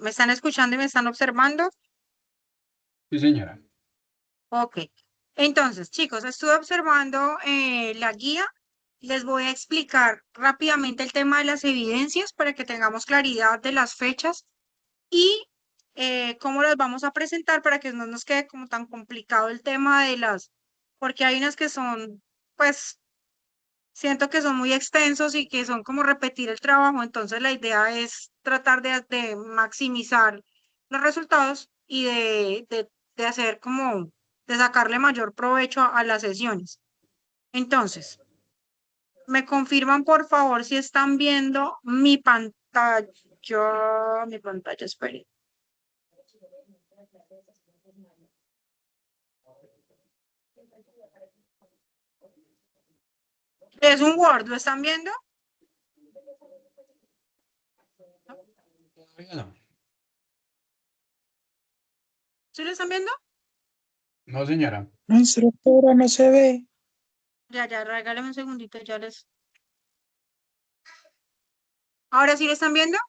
¿Me están escuchando y me están observando? Sí, señora. Ok. Entonces, chicos, estuve observando la guía. Les voy a explicar rápidamente el tema de las evidencias para que tengamos claridad de las fechas y cómo las vamos a presentar para que no nos quede como tan complicado el tema de las, porque hay unas que son, pues, siento que son muy extensos y que son como repetir el trabajo, entonces la idea es tratar de maximizar los resultados y de hacer como, de sacarle mayor provecho a las sesiones. Entonces, me confirman por favor si están viendo mi pantalla, esperen. Es un Word, ¿lo están viendo? Todavía no. ¿Sí lo están viendo? No, señora. No, instructora, no se ve. Ya, regálame un segundito, ya les... ¿Ahora sí lo están viendo?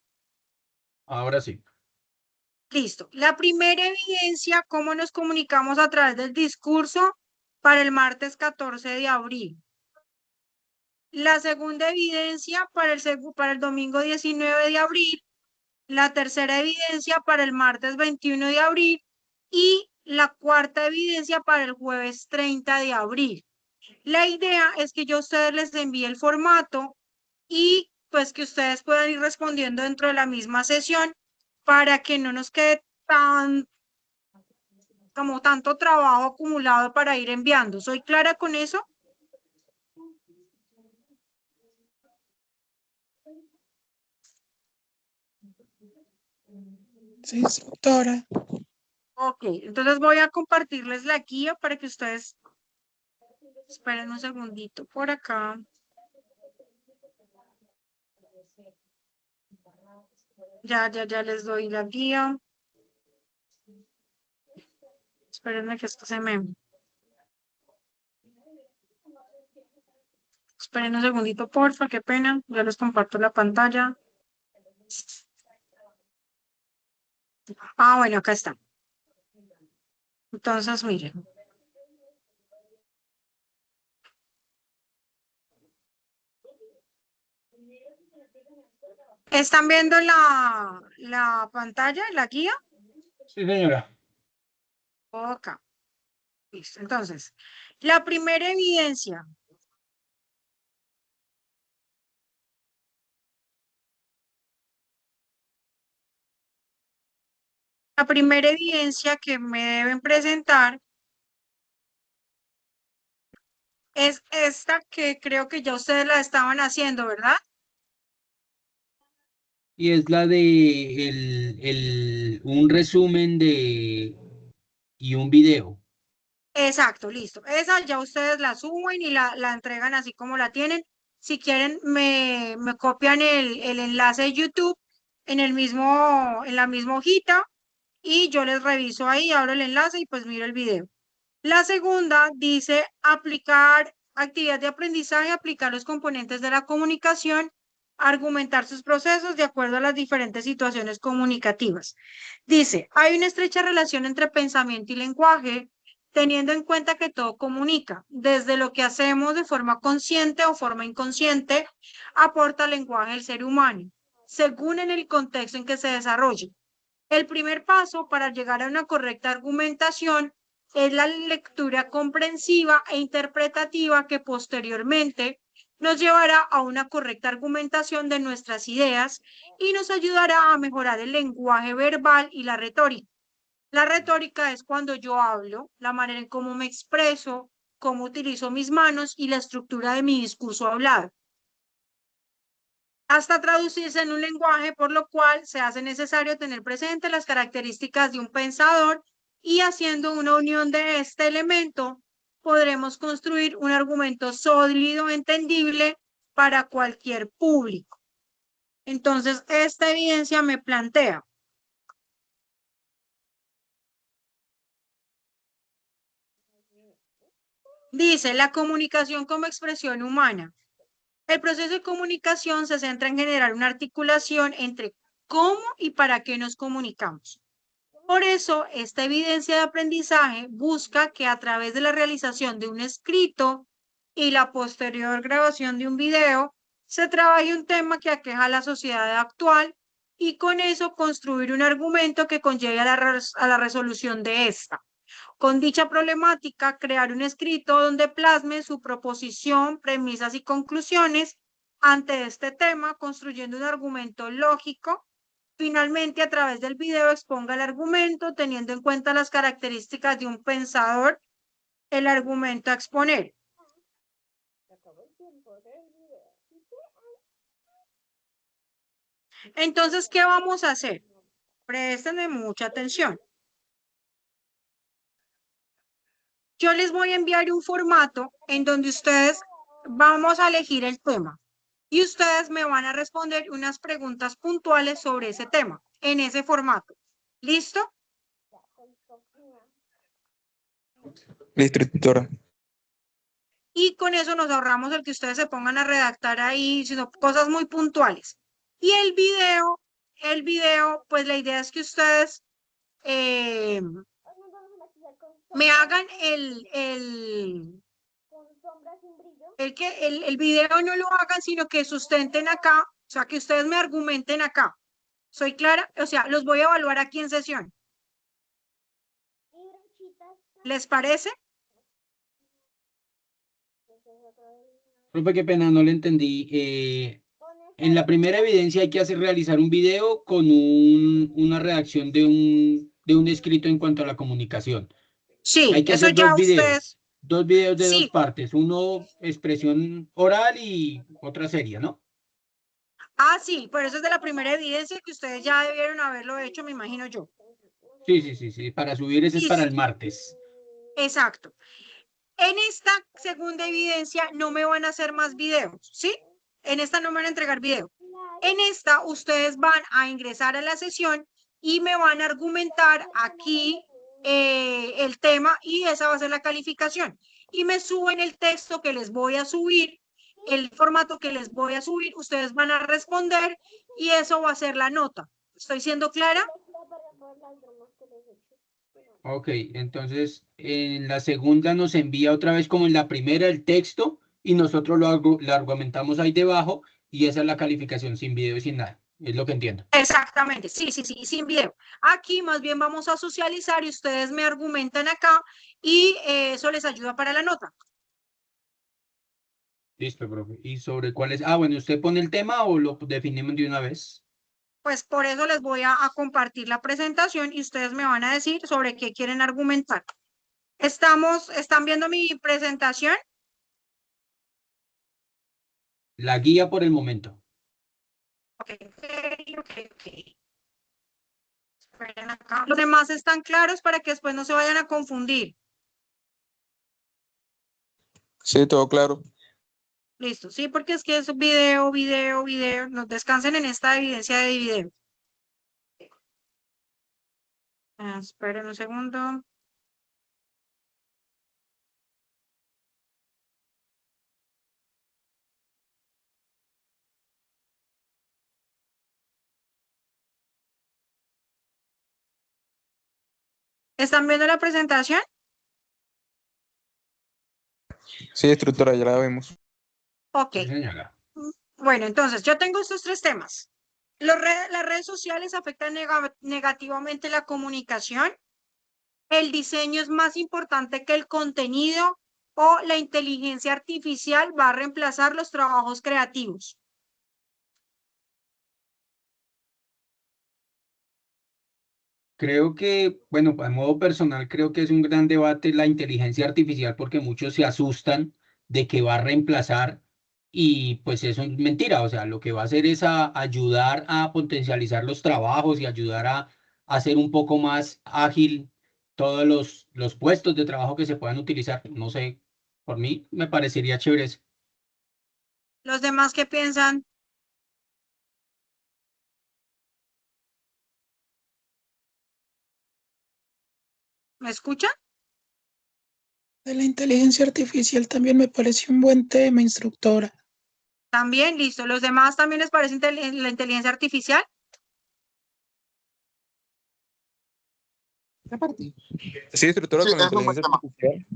Ahora sí. Listo. La primera evidencia, cómo nos comunicamos a través del discurso para el martes 14 de abril. La segunda evidencia para el domingo 19 de abril. La tercera evidencia para el martes 21 de abril. Y la cuarta evidencia para el jueves 30 de abril. La idea es que yo a ustedes les envíe el formato y pues que ustedes puedan ir respondiendo dentro de la misma sesión para que no nos quede tan como tanto trabajo acumulado para ir enviando. ¿Soy clara con eso? Sí, instructora. Ok, entonces voy a compartirles la guía para que ustedes esperen un segundito por acá. Ya les doy la guía. Espérenme que esto se me... Esperen un segundito, porfa, qué pena. Ya les comparto la pantalla. Ah, bueno, acá está. Entonces, miren. ¿Están viendo la pantalla, la guía? Sí, señora. Ok, listo. Entonces, la primera evidencia. La primera evidencia que me deben presentar es esta que creo que ya ustedes la estaban haciendo, ¿verdad? Y es la de un resumen y un video. Exacto, listo. Esa ya ustedes la suben y la entregan así como la tienen. Si quieren, me copian el enlace de YouTube en la misma hojita y yo les reviso ahí, abro el enlace y pues miro el video. La segunda dice aplicar actividad de aprendizaje, aplicar los componentes de la comunicación, argumentar sus procesos de acuerdo a las diferentes situaciones comunicativas. Dice, hay una estrecha relación entre pensamiento y lenguaje, teniendo en cuenta que todo comunica, desde lo que hacemos de forma consciente o forma inconsciente, aporta lenguaje al ser humano, según en el contexto en que se desarrolle. El primer paso para llegar a una correcta argumentación es la lectura comprensiva e interpretativa que posteriormente nos llevará a una correcta argumentación de nuestras ideas y nos ayudará a mejorar el lenguaje verbal y la retórica. La retórica es cuando yo hablo, la manera en cómo me expreso, cómo utilizo mis manos y la estructura de mi discurso hablado hasta traducirse en un lenguaje, por lo cual se hace necesario tener presente las características de un pensador y haciendo una unión de este elemento, podremos construir un argumento sólido, entendible para cualquier público. Entonces, esta evidencia me plantea dice la comunicación como expresión humana. El proceso de comunicación se centra en generar una articulación entre cómo y para qué nos comunicamos. Por eso, esta evidencia de aprendizaje busca que a través de la realización de un escrito y la posterior grabación de un video, se trabaje un tema que aqueja a la sociedad actual y con eso construir un argumento que conlleve a la resolución de esta. Con dicha problemática, crear un escrito donde plasme su proposición, premisas y conclusiones ante este tema, construyendo un argumento lógico. Finalmente, a través del video exponga el argumento, teniendo en cuenta las características de un pensador, el argumento a exponer. Entonces, ¿qué vamos a hacer? Préstenme mucha atención. Yo les voy a enviar un formato en donde ustedes vamos a elegir el tema y ustedes me van a responder unas preguntas puntuales sobre ese tema en ese formato. ¿Listo? Listo, instructora. Y con eso nos ahorramos el que ustedes se pongan a redactar ahí, sino cosas muy puntuales. Y el video, pues la idea es que ustedes me hagan el video no lo hagan, sino que sustenten acá, o sea, que ustedes me argumenten acá. ¿Soy clara? O sea, los voy a evaluar aquí en sesión. ¿Les parece? Profe, qué pena, no le entendí. En la primera evidencia hay que realizar un video con una redacción de un escrito en cuanto a la comunicación. Sí, Hay que eso hacer ya dos ustedes. videos de Sí. dos partes, uno expresión oral y otra seria, ¿no? Ah, sí, pero eso es de la primera evidencia que ustedes ya debieron haberlo hecho, me imagino yo. Sí, para subir ese es para el martes. Exacto. En esta segunda evidencia no me van a hacer más videos, ¿sí? En esta no me van a entregar video. En esta ustedes van a ingresar a la sesión y me van a argumentar aquí el tema y esa va a ser la calificación. Y me suben el texto que les voy a subir, el formato que les voy a subir, ustedes van a responder y eso va a ser la nota. ¿Estoy siendo clara? Ok, entonces en la segunda nos envía otra vez como en la primera el texto y nosotros lo argumentamos ahí debajo y esa es la calificación sin video y sin nada. Es lo que entiendo. Exactamente, sí, sin video. Aquí más bien vamos a socializar y ustedes me argumentan acá y eso les ayuda para la nota. Listo, profe. ¿Y sobre cuál es? Ah, bueno, ¿usted pone el tema o lo definimos de una vez? Pues por eso les voy a compartir la presentación y ustedes me van a decir sobre qué quieren argumentar. ¿Están viendo mi presentación? La guía por el momento. Ok. Esperen acá. Los demás están claros para que después no se vayan a confundir. Sí, todo claro. Listo, sí, porque es que es video. No descansen en esta evidencia de video. Esperen un segundo. ¿Están viendo la presentación? Sí, instructora, ya la vemos. Ok. Sí, señora. Bueno, entonces yo tengo estos tres temas. Las redes sociales afectan negativamente la comunicación. El diseño es más importante que el contenido o la inteligencia artificial va a reemplazar los trabajos creativos. Creo que, bueno, a modo personal, creo que es un gran debate la inteligencia artificial porque muchos se asustan de que va a reemplazar y pues eso es mentira. O sea, lo que va a hacer es ayudar a potencializar los trabajos y ayudar a hacer un poco más ágil todos los puestos de trabajo que se puedan utilizar. No sé, por mí me parecería chévere eso. ¿Los demás qué piensan? ¿Me escuchan? De la inteligencia artificial también me parece un buen tema, instructora. También, listo. ¿Los demás también les parece la inteligencia artificial? Sí, estructura con la inteligencia artificial.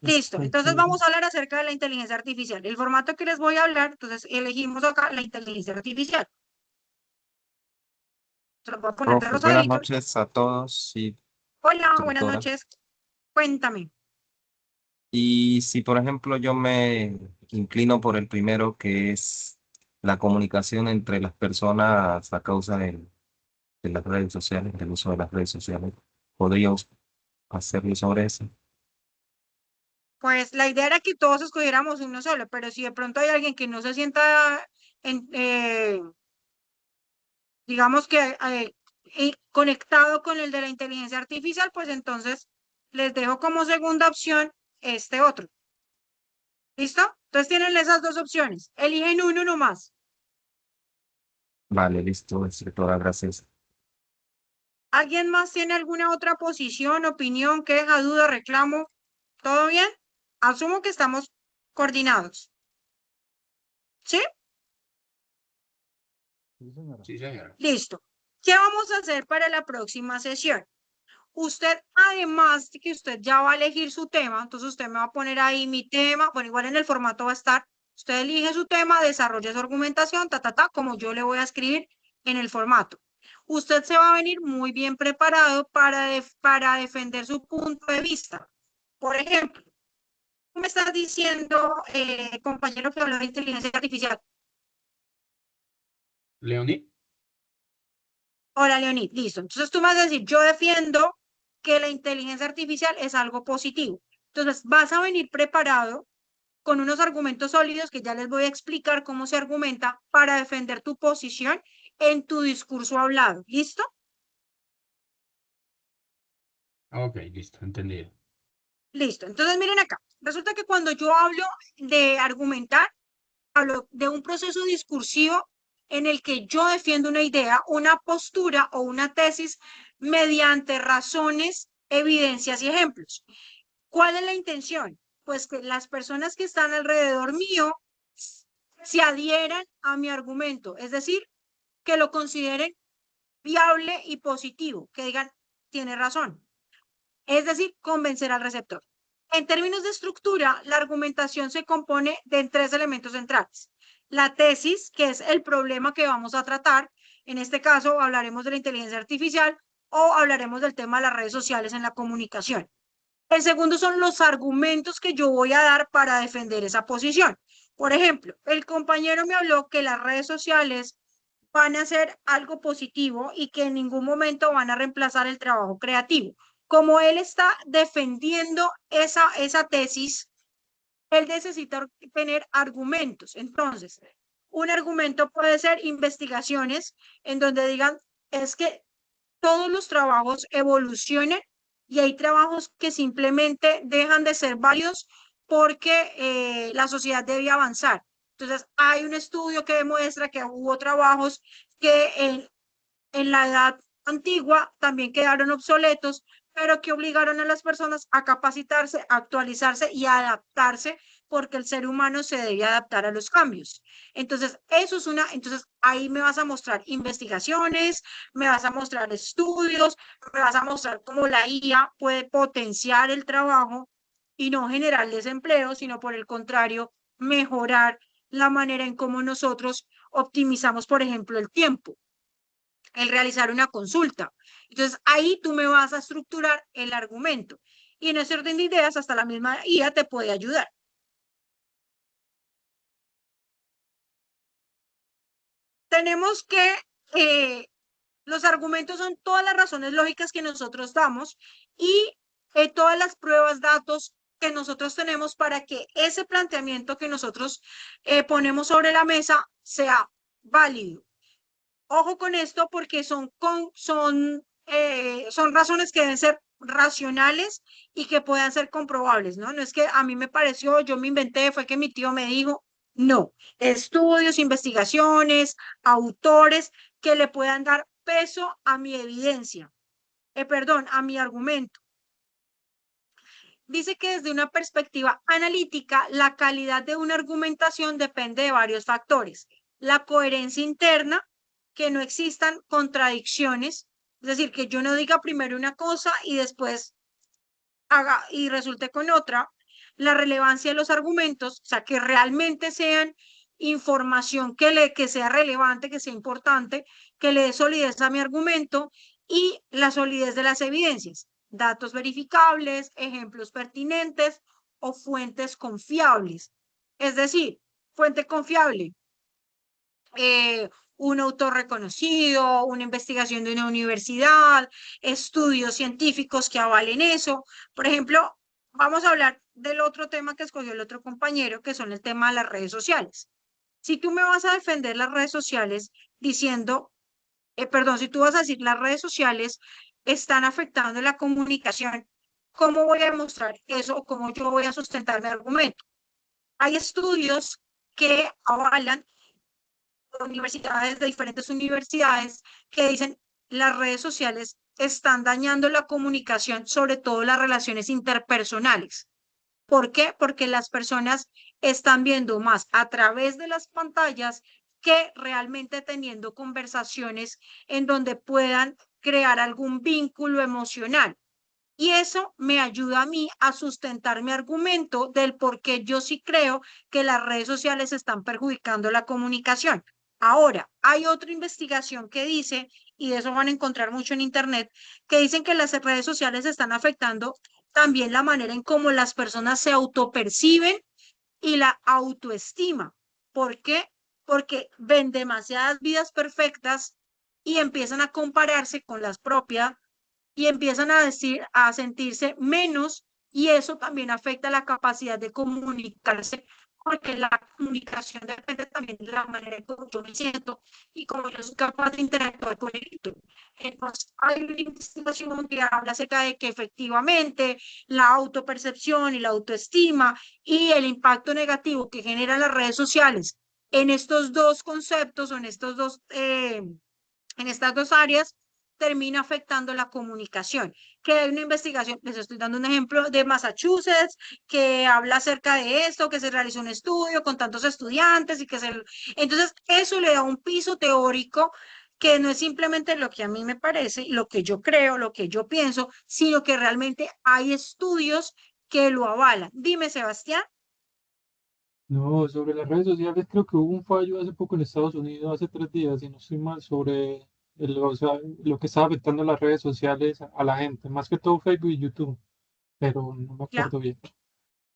Listo, entonces vamos a hablar acerca de la inteligencia artificial. El formato que les voy a hablar, entonces elegimos acá la inteligencia artificial. Se lo voy a poner de Profe, buenas rosadito. noches a todos. Sí, Hola, buenas doctora. noches. Cuéntame. Y si, por ejemplo, yo me inclino por el primero, que es la comunicación entre las personas a causa de las redes sociales, del uso de las redes sociales, ¿podría hacerlo sobre eso? Pues la idea era que todos escogiéramos uno solo, pero si de pronto hay alguien que no se sienta, digamos que conectado con el de la inteligencia artificial, pues entonces les dejo como segunda opción este otro. ¿Listo? Entonces tienen esas dos opciones. Eligen uno nomás. Vale, listo, doctora, gracias. ¿Alguien más tiene alguna otra posición, opinión, queja, duda, reclamo? ¿Todo bien? Asumo que estamos coordinados. ¿Sí? Sí, señora. Listo. ¿Qué vamos a hacer para la próxima sesión? Usted, además de que usted ya va a elegir su tema, entonces usted me va a poner ahí mi tema, bueno, igual en el formato va a estar, usted elige su tema, desarrolla su argumentación, como yo le voy a escribir en el formato. Usted se va a venir muy bien preparado para defender su punto de vista. Por ejemplo, tú me estás diciendo, compañero que habló de inteligencia artificial. Leoní. Hola, Leonid, listo. Entonces tú me vas a decir, yo defiendo que la inteligencia artificial es algo positivo. Entonces vas a venir preparado con unos argumentos sólidos que ya les voy a explicar cómo se argumenta para defender tu posición en tu discurso hablado. ¿Listo? Ok, listo, entendido. Listo. Entonces miren acá. Resulta que cuando yo hablo de argumentar, hablo de un proceso discursivo en el que yo defiendo una idea, una postura o una tesis mediante razones, evidencias y ejemplos. ¿Cuál es la intención? Pues que las personas que están alrededor mío se adhieran a mi argumento, es decir, que lo consideren viable y positivo, que digan, tiene razón. Es decir, convencer al receptor. En términos de estructura, la argumentación se compone de tres elementos centrales. La tesis, que es el problema que vamos a tratar. En este caso, hablaremos de la inteligencia artificial o hablaremos del tema de las redes sociales en la comunicación. El segundo son los argumentos que yo voy a dar para defender esa posición. Por ejemplo, el compañero me habló que las redes sociales van a ser algo positivo y que en ningún momento van a reemplazar el trabajo creativo. Como él está defendiendo esa tesis, él necesita tener argumentos. Entonces, un argumento puede ser investigaciones en donde digan, es que todos los trabajos evolucionan y hay trabajos que simplemente dejan de ser válidos porque la sociedad debe avanzar. Entonces, hay un estudio que demuestra que hubo trabajos que en la edad antigua también quedaron obsoletos, pero que obligaron a las personas a capacitarse, a actualizarse y a adaptarse, porque el ser humano se debe adaptar a los cambios. Entonces, entonces ahí me vas a mostrar investigaciones, me vas a mostrar estudios, me vas a mostrar cómo la IA puede potenciar el trabajo y no generar desempleo, sino por el contrario, mejorar la manera en cómo nosotros optimizamos, por ejemplo, el tiempo, el realizar una consulta. Entonces, ahí tú me vas a estructurar el argumento. Y en ese orden de ideas, hasta la misma IA te puede ayudar. Tenemos que los argumentos son todas las razones lógicas que nosotros damos y todas las pruebas, datos que nosotros tenemos para que ese planteamiento que nosotros ponemos sobre la mesa sea válido. Ojo con esto porque son razones que deben ser racionales y que puedan ser comprobables, ¿no? No es que a mí me pareció, yo me inventé, fue que mi tío me dijo, no, estudios, investigaciones, autores que le puedan dar peso a mi evidencia, perdón, a mi argumento. Dice que desde una perspectiva analítica, la calidad de una argumentación depende de varios factores. La coherencia interna, que no existan contradicciones, Es decir, que yo no diga primero una cosa y después haga y resulte con otra. La relevancia de los argumentos, o sea, que realmente sean información que sea relevante, que sea importante, que le dé solidez a mi argumento y la solidez de las evidencias, datos verificables, ejemplos pertinentes o fuentes confiables. Es decir, fuente confiable, un autor reconocido, una investigación de una universidad, estudios científicos que avalen eso. Por ejemplo, vamos a hablar del otro tema que escogió el otro compañero, que son el tema de las redes sociales. Si tú me vas a defender las redes sociales diciendo, perdón, si tú vas a decir las redes sociales están afectando la comunicación, ¿cómo voy a demostrar eso o cómo yo voy a sustentar mi argumento? Hay estudios que avalan universidades, de diferentes universidades, que dicen las redes sociales están dañando la comunicación, sobre todo las relaciones interpersonales. ¿Por qué? Porque las personas están viendo más a través de las pantallas que realmente teniendo conversaciones en donde puedan crear algún vínculo emocional. Y eso me ayuda a mí a sustentar mi argumento del por qué yo sí creo que las redes sociales están perjudicando la comunicación. Ahora, hay otra investigación que dice, y de eso van a encontrar mucho en Internet, que dicen que las redes sociales están afectando también la manera en cómo las personas se autoperciben y la autoestima. ¿Por qué? Porque ven demasiadas vidas perfectas y empiezan a compararse con las propias y empiezan a decir, a sentirse menos y eso también afecta la capacidad de comunicarse porque la comunicación depende también de la manera en cómo yo me siento y cómo yo soy capaz de interactuar con el otro. Entonces, hay una investigación que habla acerca de que efectivamente la autopercepción y la autoestima y el impacto negativo que generan las redes sociales en estos dos conceptos o en estas dos áreas termina afectando la comunicación. Que hay una investigación, les estoy dando un ejemplo de Massachusetts, que habla acerca de esto, que se realizó un estudio con tantos estudiantes y que se... Entonces, eso le da un piso teórico que no es simplemente lo que a mí me parece, lo que yo creo, lo que yo pienso, sino que realmente hay estudios que lo avalan. Dime, Sebastián. No, sobre las redes sociales creo que hubo un fallo hace poco en Estados Unidos, hace 3 días, si no estoy mal, sobre o sea, lo que estaba afectando las redes sociales a la gente, más que todo Facebook y YouTube, pero no me Ya, acuerdo bien.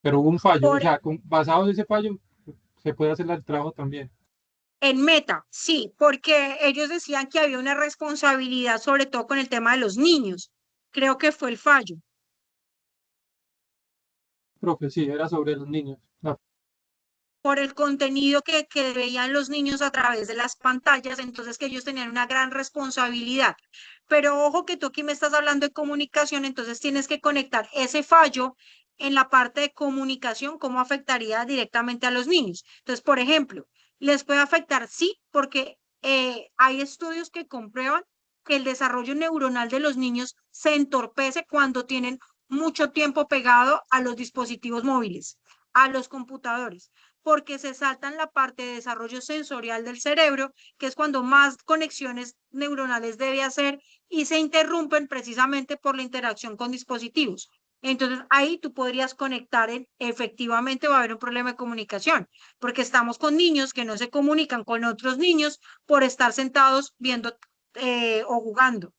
Pero hubo un fallo, o por, sea, basado en ese fallo se puede hacer el trabajo también. En Meta, sí, porque ellos decían que había una responsabilidad, sobre todo con el tema de los niños. Creo que fue el fallo, Profe, sí, era sobre los niños. por el contenido que veían los niños a través de las pantallas, entonces que ellos tenían una gran responsabilidad. Pero ojo que tú aquí me estás hablando de comunicación, entonces tienes que conectar ese fallo en la parte de comunicación, cómo afectaría directamente a los niños. Entonces, por ejemplo, les puede afectar, sí, porque hay estudios que comprueban que el desarrollo neuronal de los niños se entorpece cuando tienen mucho tiempo pegado a los dispositivos móviles, a los computadores, porque se saltan la parte de desarrollo sensorial del cerebro, que es cuando más conexiones neuronales debe hacer y se interrumpen precisamente por la interacción con dispositivos. Entonces ahí tú podrías conectar efectivamente va a haber un problema de comunicación, porque estamos con niños que no se comunican con otros niños por estar sentados viendo o jugando.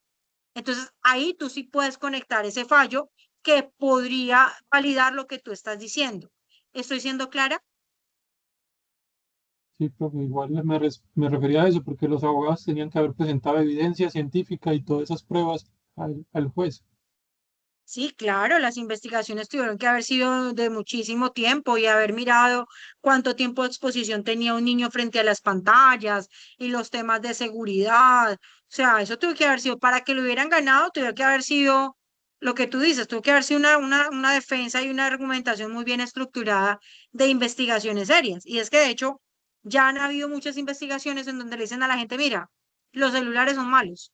Entonces ahí tú sí puedes conectar ese fallo que podría validar lo que tú estás diciendo. ¿Estoy siendo clara? Sí, profe, igual me refería a eso, porque los abogados tenían que haber presentado evidencia científica y todas esas pruebas al juez. Sí, claro, las investigaciones tuvieron que haber sido de muchísimo tiempo y haber mirado cuánto tiempo de exposición tenía un niño frente a las pantallas y los temas de seguridad. O sea, eso tuvo que haber sido, para que lo hubieran ganado, tuvo que haber sido lo que tú dices, tuvo que haber sido una defensa y una argumentación muy bien estructurada de investigaciones serias. Y es que de hecho ya han habido muchas investigaciones en donde le dicen a la gente, mira, los celulares son malos,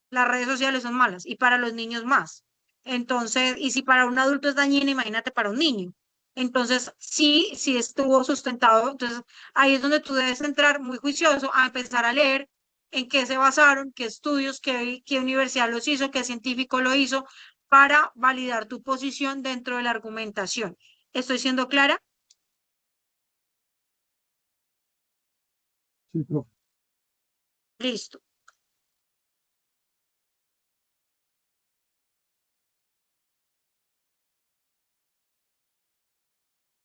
las redes sociales son malas y para los niños más. Entonces, y si para un adulto es dañino, imagínate para un niño. Entonces, sí, sí estuvo sustentado. Entonces, ahí es donde tú debes entrar muy juicioso a empezar a leer en qué se basaron, qué estudios, qué universidad los hizo, qué científico lo hizo, para validar tu posición dentro de la argumentación. ¿Estoy siendo clara? Sí, profe. Listo.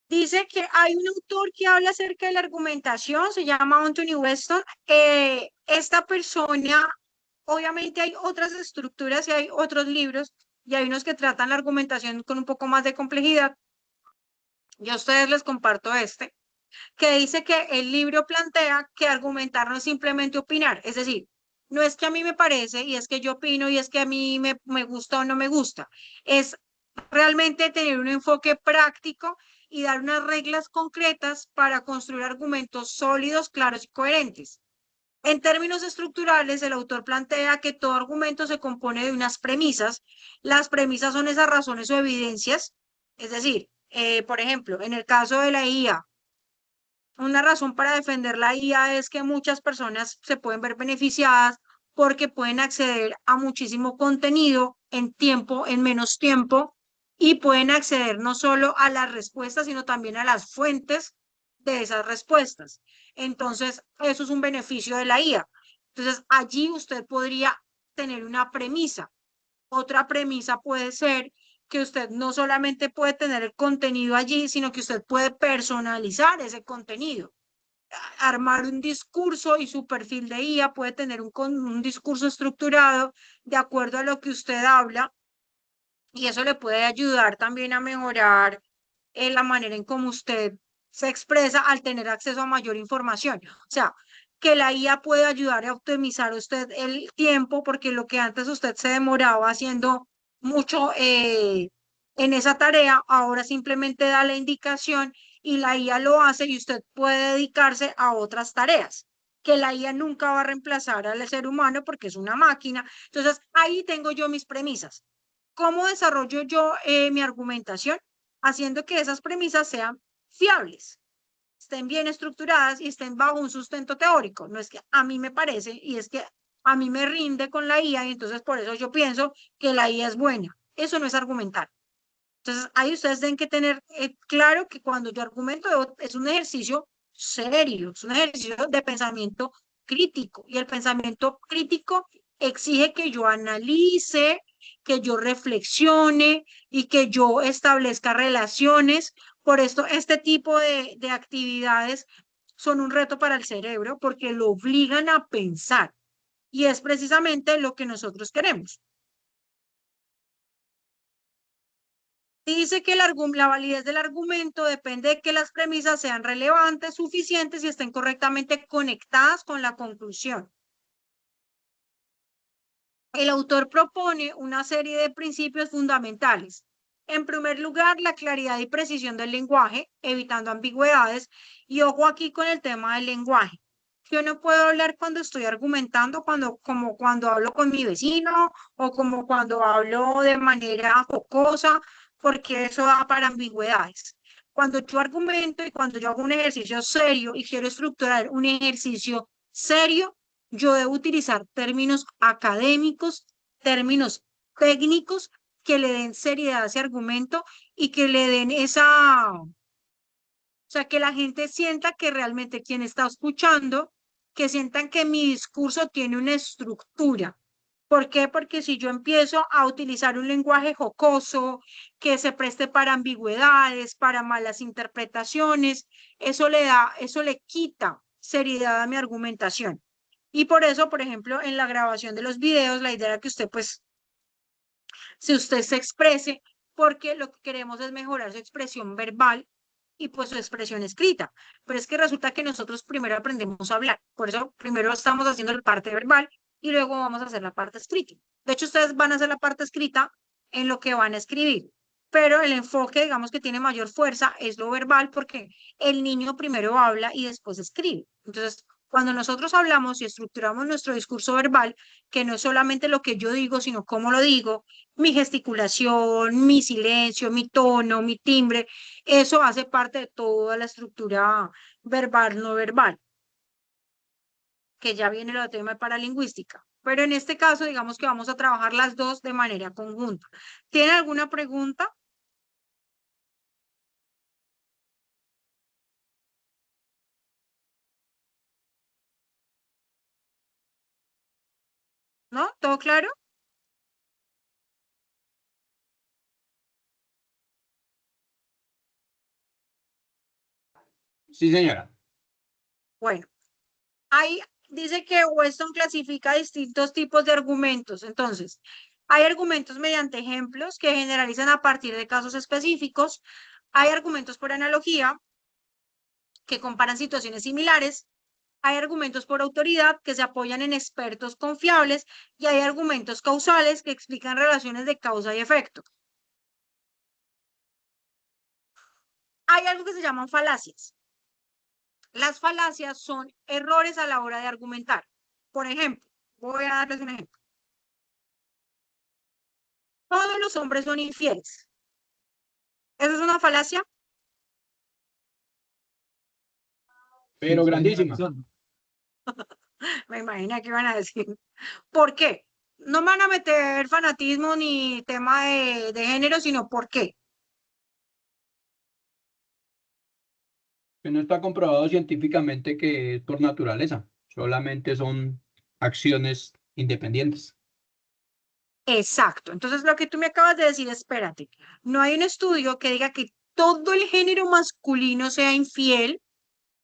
Dice que hay un autor que habla acerca de la argumentación, se llama Anthony Weston. Esta persona, obviamente hay otras estructuras y hay otros libros, y hay unos que tratan la argumentación con un poco más de complejidad. Yo a ustedes les comparto que dice que el libro plantea que argumentar no es simplemente opinar, es decir, no es que a mí me parece y es que yo opino y es que a mí me gusta o no me gusta, es realmente tener un enfoque práctico y dar unas reglas concretas para construir argumentos sólidos, claros y coherentes. En términos estructurales, el autor plantea que todo argumento se compone de unas premisas. Las premisas son esas razones o evidencias, es decir, por ejemplo, en el caso de la IA, una razón para defender la IA es que muchas personas se pueden ver beneficiadas porque pueden acceder a muchísimo contenido en menos tiempo, y pueden acceder no solo a las respuestas, sino también a las fuentes de esas respuestas. Entonces, eso es un beneficio de la IA. Entonces, allí usted podría tener una premisa. Otra premisa puede ser que usted no solamente puede tener el contenido allí, sino que usted puede personalizar ese contenido, armar un discurso, y su perfil de IA puede tener un discurso estructurado de acuerdo a lo que usted habla, y eso le puede ayudar también a mejorar la manera en cómo usted se expresa al tener acceso a mayor información. O sea, que la IA puede ayudar a optimizar usted el tiempo, porque lo que antes usted se demoraba haciendo mucho en esa tarea, ahora simplemente da la indicación y la IA lo hace, y usted puede dedicarse a otras tareas, que la IA nunca va a reemplazar al ser humano porque es una máquina. Entonces, ahí tengo yo mis premisas. ¿Cómo desarrollo yo mi argumentación? Haciendo que esas premisas sean fiables, estén bien estructuradas y estén bajo un sustento teórico. No es que a mí me parece y es que a mí me rinde con la IA y entonces por eso yo pienso que la IA es buena. Eso no es argumentar. Entonces ahí ustedes tienen que tener claro que cuando yo argumento es un ejercicio serio, es un ejercicio de pensamiento crítico, y el pensamiento crítico exige que yo analice, que yo reflexione y que yo establezca relaciones. Por esto, este tipo de actividades son un reto para el cerebro porque lo obligan a pensar, y es precisamente lo que nosotros queremos. Dice que la validez del argumento depende de que las premisas sean relevantes, suficientes y estén correctamente conectadas con la conclusión. El autor propone una serie de principios fundamentales. En primer lugar, la claridad y precisión del lenguaje, evitando ambigüedades. Y ojo aquí con el tema del lenguaje. Yo no puedo hablar cuando estoy argumentando, como cuando hablo con mi vecino o como cuando hablo de manera jocosa, porque eso da para ambigüedades. Cuando yo argumento y cuando yo hago un ejercicio serio y quiero estructurar un ejercicio serio, yo debo utilizar términos académicos, términos técnicos que le den seriedad a ese argumento y que le den o sea, que la gente sienta que realmente quien está escuchando, que sientan que mi discurso tiene una estructura. ¿Por qué? Porque si yo empiezo a utilizar un lenguaje jocoso, que se preste para ambigüedades, para malas interpretaciones, eso le quita seriedad a mi argumentación. Y por eso, por ejemplo, en la grabación de los videos, la idea era que usted, pues, si usted se exprese, porque lo que queremos es mejorar su expresión verbal y pues su expresión escrita. Pero es que resulta que nosotros primero aprendemos a hablar, por eso primero estamos haciendo la parte verbal y luego vamos a hacer la parte escrita. De hecho, ustedes van a hacer la parte escrita en lo que van a escribir, pero el enfoque, digamos, que tiene mayor fuerza es lo verbal, porque el niño primero habla y después escribe. Entonces, cuando nosotros hablamos y estructuramos nuestro discurso verbal, que no es solamente lo que yo digo, sino cómo lo digo, mi gesticulación, mi silencio, mi tono, mi timbre, eso hace parte de toda la estructura verbal, no verbal. que ya viene el tema de paralingüística. Pero en este caso, digamos que vamos a trabajar las dos de manera conjunta. ¿Tiene alguna pregunta? ¿No? ¿Todo claro? Sí, señora. Bueno, ahí dice que Weston clasifica distintos tipos de argumentos. Entonces, hay argumentos mediante ejemplos que generalizan a partir de casos específicos. Hay argumentos por analogía que comparan situaciones similares. Hay argumentos por autoridad que se apoyan en expertos confiables y hay argumentos causales que explican relaciones de causa y efecto. Hay algo que se llaman falacias. Las falacias son errores a la hora de argumentar. Por ejemplo, voy a darles un ejemplo. Todos los hombres son infieles. ¿Eso es una falacia? Pero Sí, grandísima. Me imagino que iban a decir. ¿Por qué? No van a meter fanatismo ni tema de género, sino ¿por qué? Que no está comprobado científicamente que es por naturaleza, solamente son acciones independientes. Exacto. Entonces, lo que tú me acabas de decir, espérate, no hay un estudio que diga que todo el género masculino sea infiel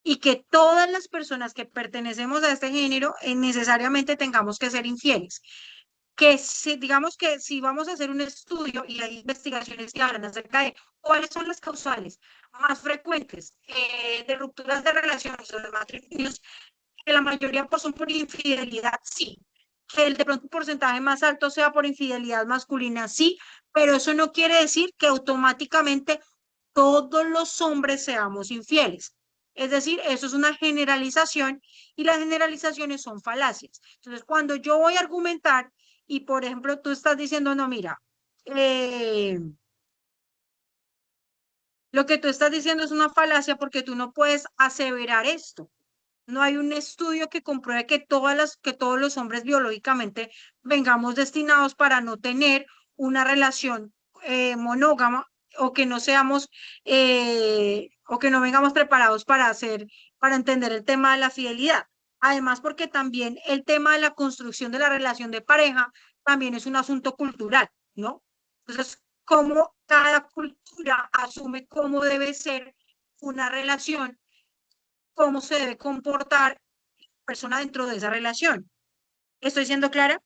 y que todas las personas que pertenecemos a este género necesariamente tengamos que ser infieles. Que si, digamos que si vamos a hacer un estudio y hay investigaciones que hablan acerca de cuáles son las causales más frecuentes de rupturas de relaciones o de matrimonios, que la mayoría pues, son por infidelidad, sí. Que el de pronto un porcentaje más alto sea por infidelidad masculina, sí, pero eso no quiere decir que automáticamente todos los hombres seamos infieles. Es decir, eso es una generalización y las generalizaciones son falacias. Entonces, cuando yo voy a argumentar y, por ejemplo, tú estás diciendo, no, mira, lo que tú estás diciendo es una falacia porque tú no puedes aseverar esto. No hay un estudio que compruebe que todos los hombres biológicamente vengamos destinados para no tener una relación monógama o que no seamos o que no vengamos preparados para entender el tema de la fidelidad. Además, porque también el tema de la construcción de la relación de pareja también es un asunto cultural, ¿no? Entonces, cómo cada cultura asume cómo debe ser una relación, cómo se debe comportar la persona dentro de esa relación. ¿Estoy siendo clara?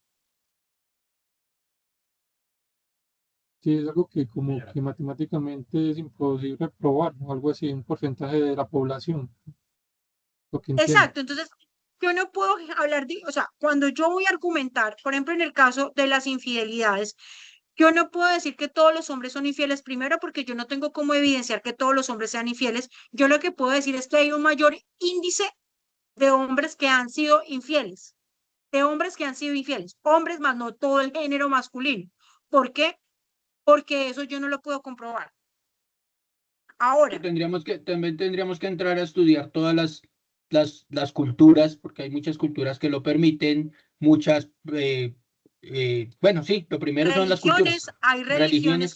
Sí, es algo que como que matemáticamente es imposible probar, o algo así, un porcentaje de la población, lo que entiendo. Exacto, entonces yo no puedo hablar de, o sea, cuando yo voy a argumentar, por ejemplo, en el caso de las infidelidades, yo no puedo decir que todos los hombres son infieles primero porque yo no tengo cómo evidenciar que todos los hombres sean infieles. Yo lo que puedo decir es que hay un mayor índice de hombres que han sido infieles, hombres más no todo el género masculino. ¿Por qué? Porque eso yo no lo puedo comprobar. Ahora, También tendríamos que entrar a estudiar todas las culturas, porque hay muchas culturas que lo permiten, muchas, bueno, sí, lo primero son las religiones, culturas, religiones.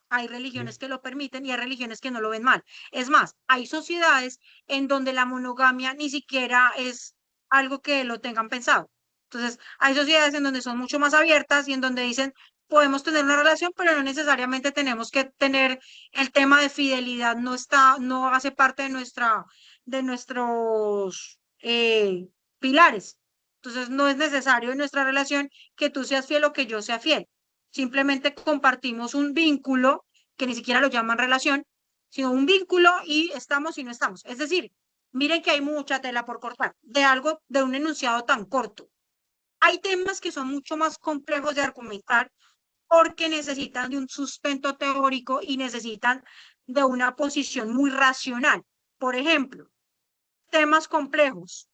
hay religiones que lo permiten y hay religiones que no lo ven mal. Es más, hay sociedades en donde la monogamia ni siquiera es algo que lo tengan pensado. Entonces, hay sociedades en donde son mucho más abiertas y en donde dicen, podemos tener una relación, pero no necesariamente tenemos que tener el tema de fidelidad, no hace parte de nuestros pilares. Entonces, no es necesario en nuestra relación que tú seas fiel o que yo sea fiel. Simplemente compartimos un vínculo que ni siquiera lo llaman relación, sino un vínculo y estamos y no estamos. Es decir, miren que hay mucha tela por cortar de algo, de un enunciado tan corto. Hay temas que son mucho más complejos de argumentar porque necesitan de un sustento teórico y necesitan de una posición muy racional. Por ejemplo, temas complejos,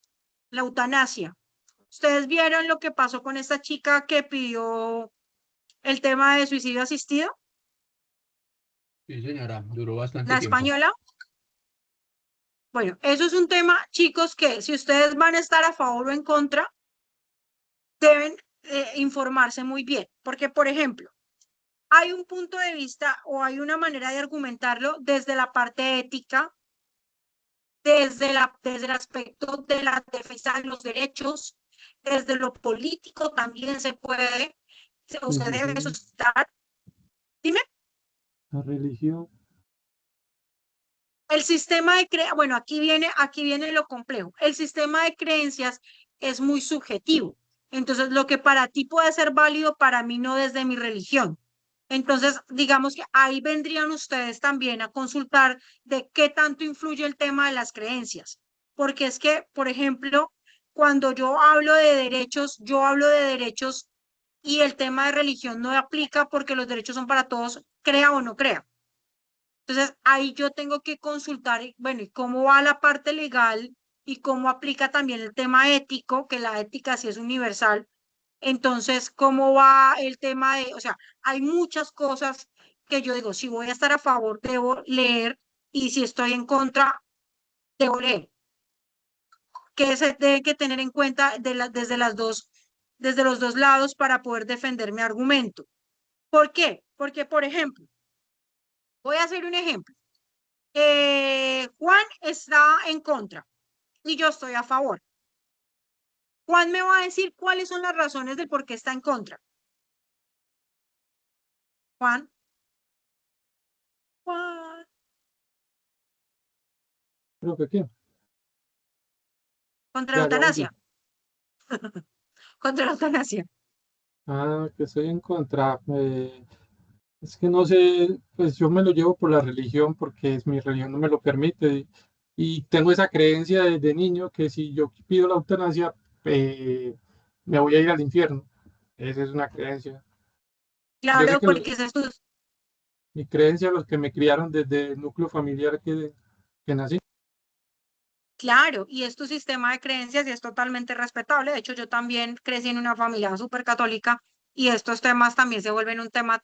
la eutanasia. ¿Ustedes vieron lo que pasó con esta chica que pidió el tema de suicidio asistido? Sí, señora, duró bastante La tiempo. española. Bueno, eso es un tema, chicos, que si ustedes van a estar a favor o en contra, deben informarse muy bien, porque, por ejemplo, hay un punto de vista o hay una manera de argumentarlo desde la parte ética, desde el aspecto de la defensa de los derechos, desde lo político también se puede, o se debe suscitar. Dime. La religión. El sistema de creencias, bueno, aquí viene lo complejo. El sistema de creencias es muy subjetivo. Entonces, lo que para ti puede ser válido, para mí no desde mi religión. Entonces, digamos que ahí vendrían ustedes también a consultar de qué tanto influye el tema de las creencias. Porque es que, por ejemplo, cuando yo hablo de derechos y el tema de religión no aplica porque los derechos son para todos, crea o no crea. Entonces, ahí yo tengo que consultar, bueno, y cómo va la parte legal y cómo aplica también el tema ético, que la ética sí es universal. Entonces, ¿cómo va el tema de, o sea, hay muchas cosas que yo digo, si voy a estar a favor, debo leer, y si estoy en contra, debo leer, que se debe que tener en cuenta desde los dos lados para poder defender mi argumento. ¿Por qué? Porque, por ejemplo, voy a hacer un ejemplo. Juan está en contra y yo estoy a favor. Juan me va a decir cuáles son las razones del por qué está en contra. Juan. Juan. Creo que ¿qué? Contra la Ya volví. eutanasia. Contra la eutanasia. Ah, que estoy en contra. Es que no sé, pues yo me lo llevo por la religión porque mi religión no me lo permite. Y tengo esa creencia desde niño que si yo pido la eutanasia, eh, me voy a ir al infierno. Esa es una creencia. Yo sé Claro, que porque esa es tu, mi creencia, los que me criaron desde el núcleo familiar que nací. claro, y es tu sistema de creencias y es totalmente respetable. De hecho, yo también crecí en una familia súper católica y estos temas también se vuelven un tema,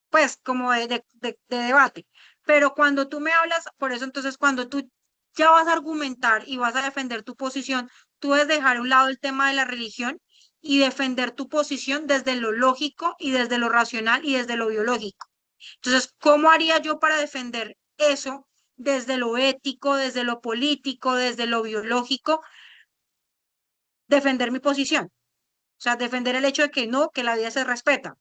pues, como de debate. Pero cuando tú me hablas, por eso entonces cuando tú ya vas a argumentar y vas a defender tu posición, tú debes dejar a un lado el tema de la religión y defender tu posición desde lo lógico y desde lo racional y desde lo biológico. Entonces, ¿cómo haría yo para defender eso desde lo ético, desde lo político, desde lo biológico? Defender mi posición. O sea, defender el hecho de que no, que la vida se respeta.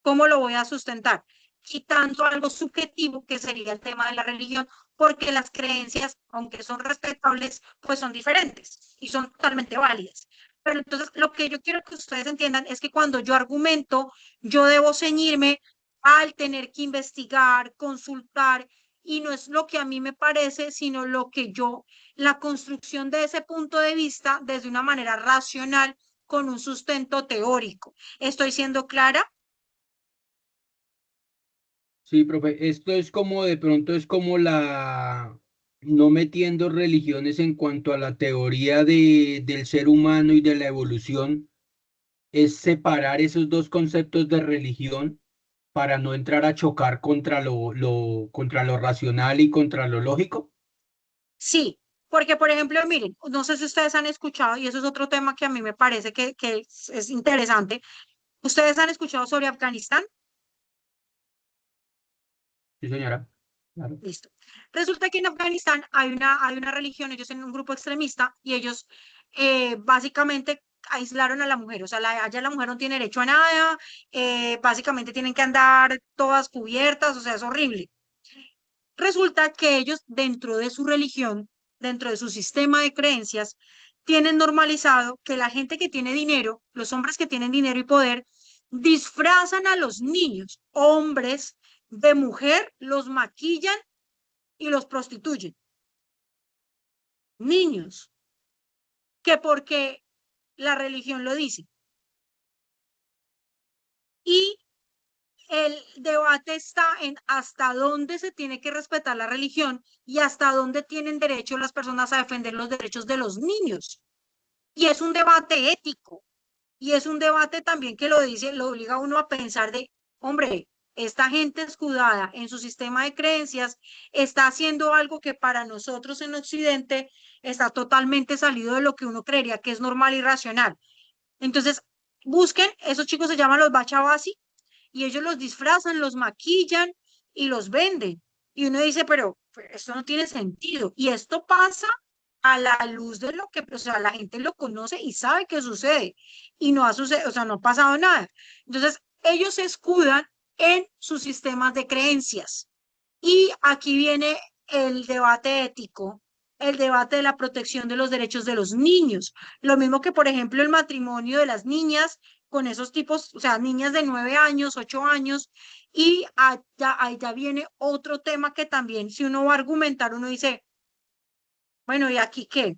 ¿Cómo lo voy a sustentar? Quitando algo subjetivo que sería el tema de la religión, porque las creencias, aunque son respetables, pues son diferentes y son totalmente válidas. Pero entonces lo que yo quiero que ustedes entiendan es que cuando yo argumento, yo debo ceñirme al tener que investigar, consultar, y no es lo que a mí me parece, sino lo que yo, la construcción de ese punto de vista desde una manera racional con un sustento teórico. ¿Estoy siendo clara? Sí, profe, esto es como de pronto es como no metiendo religiones en cuanto a la teoría del ser humano y de la evolución, es separar esos dos conceptos de religión para no entrar a chocar contra contra lo racional y contra lo lógico. Sí, porque por ejemplo, miren, no sé si ustedes han escuchado, y eso es otro tema que a mí me parece que es interesante. ¿Ustedes han escuchado sobre Afganistán? Sí, señora. Claro. Listo. Resulta que en Afganistán hay una religión, ellos en un grupo extremista, y ellos básicamente aislaron a la mujer, o sea, allá la mujer no tiene derecho a nada, básicamente tienen que andar todas cubiertas, o sea, es horrible. Resulta que ellos dentro de su religión, dentro de su sistema de creencias, tienen normalizado que la gente que tiene dinero, los hombres que tienen dinero y poder, disfrazan a los niños, hombres de mujer, los maquillan y los prostituyen. Niños, que porque la religión lo dice. Y el debate está en hasta dónde se tiene que respetar la religión y hasta dónde tienen derecho las personas a defender los derechos de los niños. Y es un debate ético y es un debate también que lo dice, lo obliga a uno a pensar de, hombre, esta gente escudada en su sistema de creencias está haciendo algo que para nosotros en Occidente está totalmente salido de lo que uno creería que es normal y racional. Entonces, busquen, esos chicos se llaman los bachabasi, y ellos los disfrazan, los maquillan y los venden. Y uno dice, pero esto no tiene sentido. Y esto pasa a la luz de lo que, o sea, la gente lo conoce y sabe que sucede. Y no ha sucedido, o sea, no ha pasado nada. Entonces, ellos se escudan en sus sistemas de creencias. Y aquí viene el debate ético, el debate de la protección de los derechos de los niños. Lo mismo que, por ejemplo, el matrimonio de las niñas con esos tipos, o sea, niñas de 9 años, 8 años, y allá viene otro tema que también, si uno va a argumentar, uno dice, bueno, ¿y aquí qué?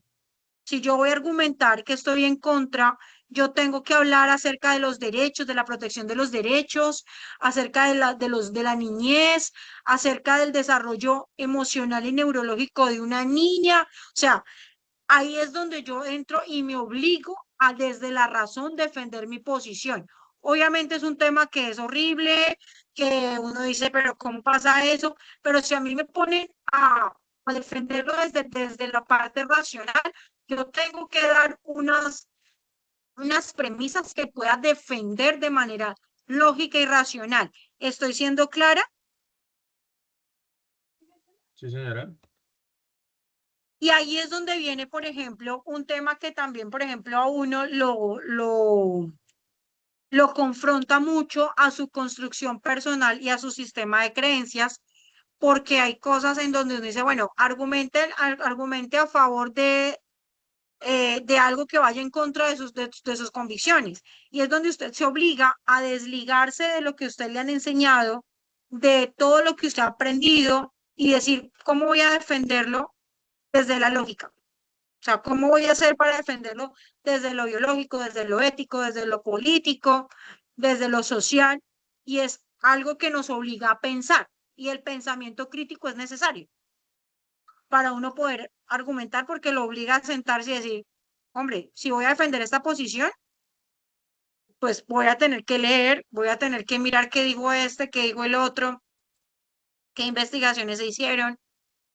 Si yo voy a argumentar que estoy en contra, yo tengo que hablar acerca de los derechos, de la protección de los derechos, acerca de la niñez, acerca del desarrollo emocional y neurológico de una niña. O sea, ahí es donde yo entro y me obligo a desde la razón defender mi posición. Obviamente es un tema que es horrible, que uno dice, pero ¿cómo pasa eso? Pero si a mí me ponen a defenderlo desde la parte racional, yo tengo que dar unas premisas que pueda defender de manera lógica y racional. ¿Estoy siendo clara? Sí, señora. Y ahí es donde viene, por ejemplo, un tema que también, por ejemplo, a uno lo confronta mucho a su construcción personal y a su sistema de creencias, porque hay cosas en donde uno dice, bueno, argumente a favor de algo que vaya en contra de sus convicciones. Y es donde usted se obliga a desligarse de lo que usted le han enseñado, de todo lo que usted ha aprendido y decir, ¿cómo voy a defenderlo desde la lógica? O sea, ¿cómo voy a hacer para defenderlo desde lo biológico, desde lo ético, desde lo político, desde lo social? Y es algo que nos obliga a pensar. Y el pensamiento crítico es necesario para uno poder argumentar porque lo obliga a sentarse y decir, hombre, si voy a defender esta posición, pues voy a tener que leer, voy a tener que mirar qué dijo este, qué dijo el otro, qué investigaciones se hicieron,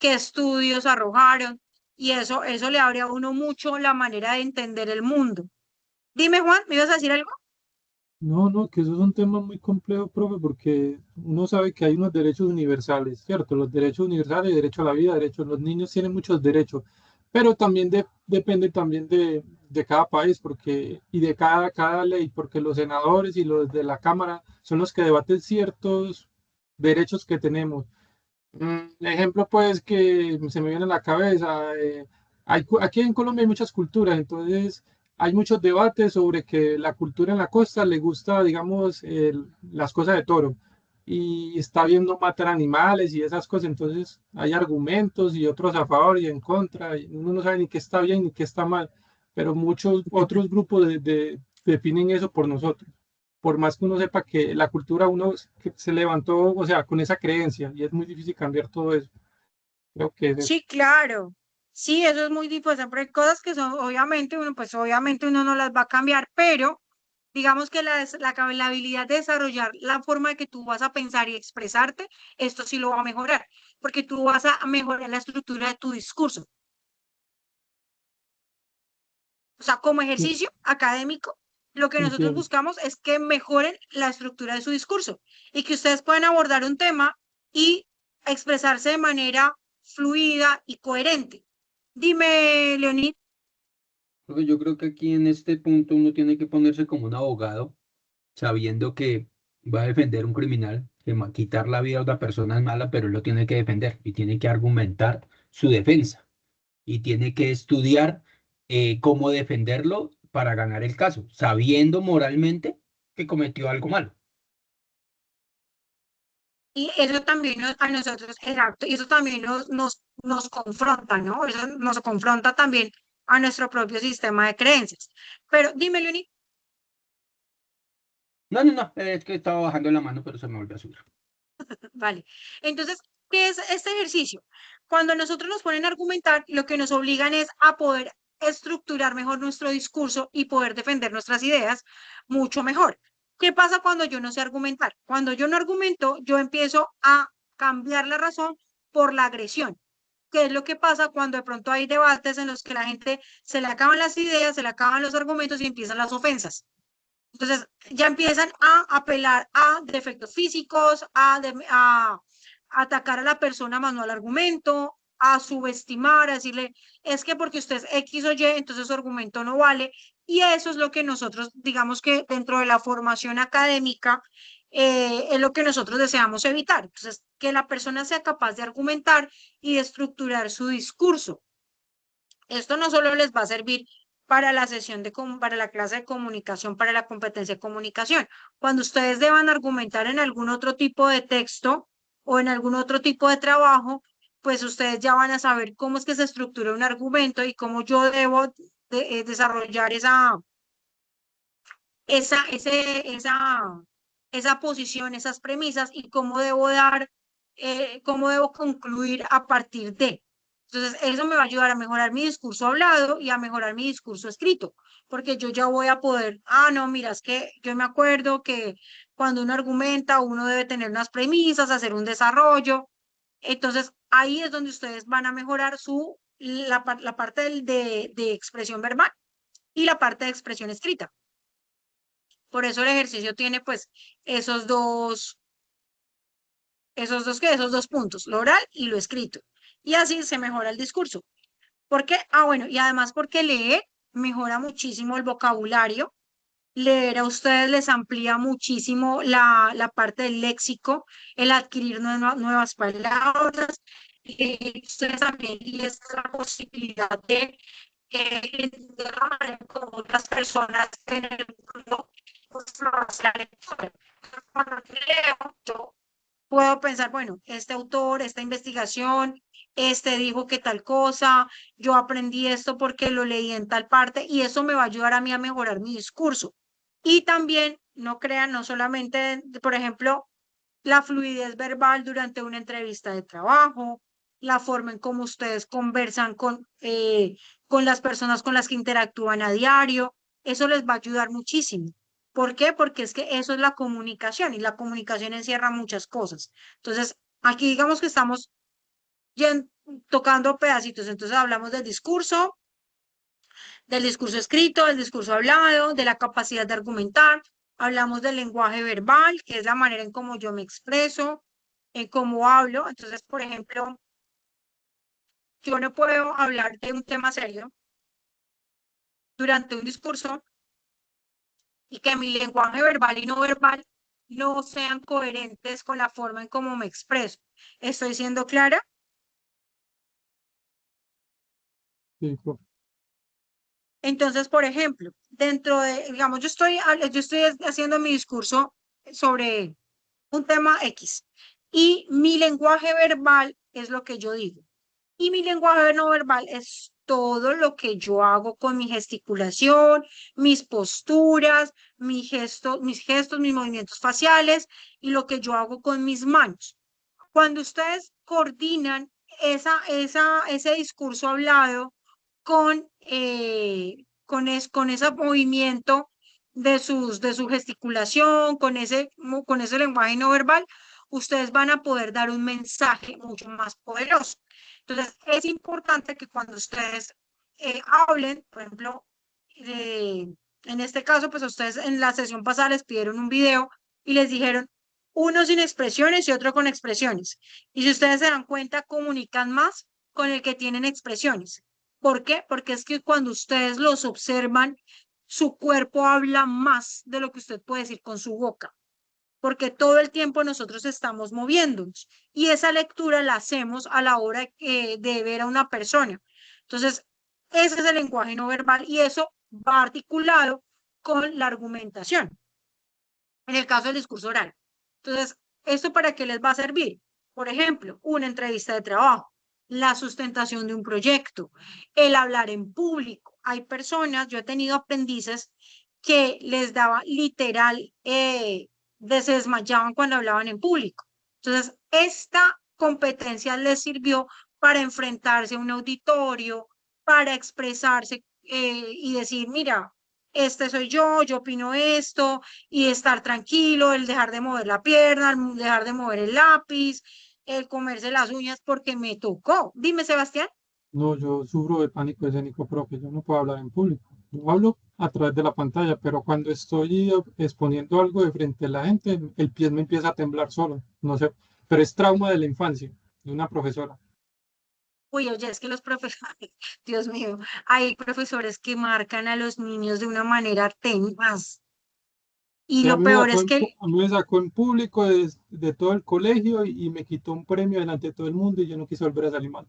qué estudios arrojaron, y eso le abre a uno mucho la manera de entender el mundo. Dime, Juan, ¿me ibas a decir algo? No, no, que eso es un tema muy complejo, profe, porque uno sabe que hay unos derechos universales, ¿cierto? Los derechos universales, derecho a la vida, derechos, los niños tienen muchos derechos, pero también depende también de cada país porque, y de cada ley, porque los senadores y los de la Cámara son los que debaten ciertos derechos que tenemos. Ejemplo, pues, que se me viene a la cabeza, aquí en Colombia hay muchas culturas, entonces hay muchos debates sobre que la cultura en la costa le gusta, digamos, las cosas de toro y está viendo matar animales y esas cosas, entonces hay argumentos y otros a favor y en contra, y uno no sabe ni qué está bien ni qué está mal, pero muchos otros grupos definen eso por nosotros, por más que uno sepa que la cultura uno se levantó, o sea, con esa creencia y es muy difícil cambiar todo eso. Creo que es eso. Sí, claro. Sí, eso es muy difícil. Siempre hay cosas que son, obviamente, obviamente uno no las va a cambiar, pero digamos que la habilidad de desarrollar la forma de que tú vas a pensar y expresarte, esto sí lo va a mejorar, porque tú vas a mejorar la estructura de tu discurso. O sea, como Sí, ejercicio académico, lo que nosotros entiendo. buscamos es que mejoren la estructura de su discurso y que ustedes puedan abordar un tema y expresarse de manera fluida y coherente. Dime, Leonid. Porque yo creo que aquí en este punto uno tiene que ponerse como un abogado, sabiendo que va a defender un criminal, que quitar la vida a otra persona es mala, pero él lo tiene que defender y tiene que argumentar su defensa y tiene que estudiar cómo defenderlo para ganar el caso, sabiendo moralmente que cometió algo malo. Y eso también a nosotros, exacto, y eso también nos confronta, ¿no? Eso nos confronta también a nuestro propio sistema de creencias. Pero dime, Leonid. No, no, no, es que estaba bajando la mano, pero se me volvió a subir. Vale. Entonces, ¿qué es este ejercicio? Cuando nosotros nos ponen a argumentar, lo que nos obligan es a poder estructurar mejor nuestro discurso y poder defender nuestras ideas mucho mejor. ¿Qué pasa cuando yo no sé argumentar? Cuando yo no argumento, yo empiezo a cambiar la razón por la agresión. ¿Qué es lo que pasa cuando de pronto hay debates en los que la gente se le acaban las ideas, se le acaban los argumentos y empiezan las ofensas? Entonces, ya empiezan a apelar a defectos físicos, a atacar a la persona más no al argumento, a subestimar, a decirle, es que porque usted es X o Y, entonces su argumento no vale. Y eso es lo que nosotros, digamos que dentro de la formación académica, es lo que nosotros deseamos evitar. Entonces, que la persona sea capaz de argumentar y de estructurar su discurso. Esto no solo les va a servir para la sesión para la clase de comunicación, para la competencia de comunicación. Cuando ustedes deban argumentar en algún otro tipo de texto o en algún otro tipo de trabajo, pues ustedes ya van a saber cómo es que se estructura un argumento y cómo yo debo desarrollar esa posición, esas premisas y cómo debo concluir a partir de. Entonces, eso me va a ayudar a mejorar mi discurso hablado y a mejorar mi discurso escrito, porque yo ya voy a poder, no, mira, es que yo me acuerdo que cuando uno argumenta, uno debe tener unas premisas, hacer un desarrollo. Entonces, ahí es donde ustedes van a mejorar la parte de expresión verbal y la parte de expresión escrita. Por eso el ejercicio tiene pues esos dos, esos dos puntos, lo oral y lo escrito. Y así se mejora el discurso. ¿Por qué? Bueno, y además porque leer mejora muchísimo el vocabulario. Leer a ustedes les amplía muchísimo la parte del léxico, el adquirir nuevas palabras. Ustedes también les da la posibilidad de la manera como otras personas en el mundo la lectura. Cuando leo, yo puedo pensar, bueno, este autor, esta investigación, este dijo que tal cosa, yo aprendí esto porque lo leí en tal parte y eso me va a ayudar a mí a mejorar mi discurso. Y también, no crean, no solamente, por ejemplo, la fluidez verbal durante una entrevista de trabajo, la forma en cómo ustedes conversan con las personas con las que interactúan a diario, eso les va a ayudar muchísimo. ¿Por qué? Porque es que eso es la comunicación y la comunicación encierra muchas cosas. Entonces, aquí digamos que estamos ya tocando pedacitos. Entonces, hablamos del discurso escrito, del discurso hablado, de la capacidad de argumentar. Hablamos del lenguaje verbal, que es la manera en cómo yo me expreso, en cómo hablo. Entonces, por ejemplo, yo no puedo hablar de un tema serio durante un discurso y que mi lenguaje verbal y no verbal no sean coherentes con la forma en cómo me expreso. ¿Estoy siendo clara? Sí, Entonces, por ejemplo, dentro de, digamos, yo estoy haciendo mi discurso sobre un tema X y mi lenguaje verbal es lo que yo digo. Y mi lenguaje no verbal es todo lo que yo hago con mi gesticulación, mis posturas, mis gestos, mis movimientos faciales y lo que yo hago con mis manos. Cuando ustedes coordinan ese discurso hablado con ese movimiento de su gesticulación, con ese lenguaje no verbal, ustedes van a poder dar un mensaje mucho más poderoso. Entonces, es importante que cuando ustedes hablen, por ejemplo, en este caso, pues ustedes en la sesión pasada les pidieron un video y les dijeron uno sin expresiones y otro con expresiones. Y si ustedes se dan cuenta, comunican más con el que tienen expresiones. ¿Por qué? Porque es que cuando ustedes los observan, su cuerpo habla más de lo que usted puede decir con su boca, porque todo el tiempo nosotros estamos moviéndonos y esa lectura la hacemos a la hora de ver a una persona. Entonces, ese es el lenguaje no verbal y eso va articulado con la argumentación, en el caso del discurso oral. Entonces, ¿esto para qué les va a servir? Por ejemplo, una entrevista de trabajo, la sustentación de un proyecto, el hablar en público. Hay personas, yo he tenido aprendices que les daba literal, se desmayaban cuando hablaban en público. Entonces, esta competencia les sirvió para enfrentarse a un auditorio, para expresarse y decir, mira, este soy yo opino esto, y estar tranquilo, el dejar de mover la pierna, el dejar de mover el lápiz, el comerse las uñas porque me tocó. Dime, Sebastián. No, yo sufro de pánico escénico propio, yo no puedo hablar en público. Yo hablo a través de la pantalla, pero cuando estoy exponiendo algo de frente a la gente, el pie me empieza a temblar solo. No sé, pero es trauma de la infancia, de una profesora. Uy, oye, es que los profesores, Dios mío, hay profesores que marcan a los niños de una manera tenaz. Y Sí, lo peor es que, a mí me sacó en público de todo el colegio y me quitó un premio delante de todo el mundo y yo no quise volver a salir más.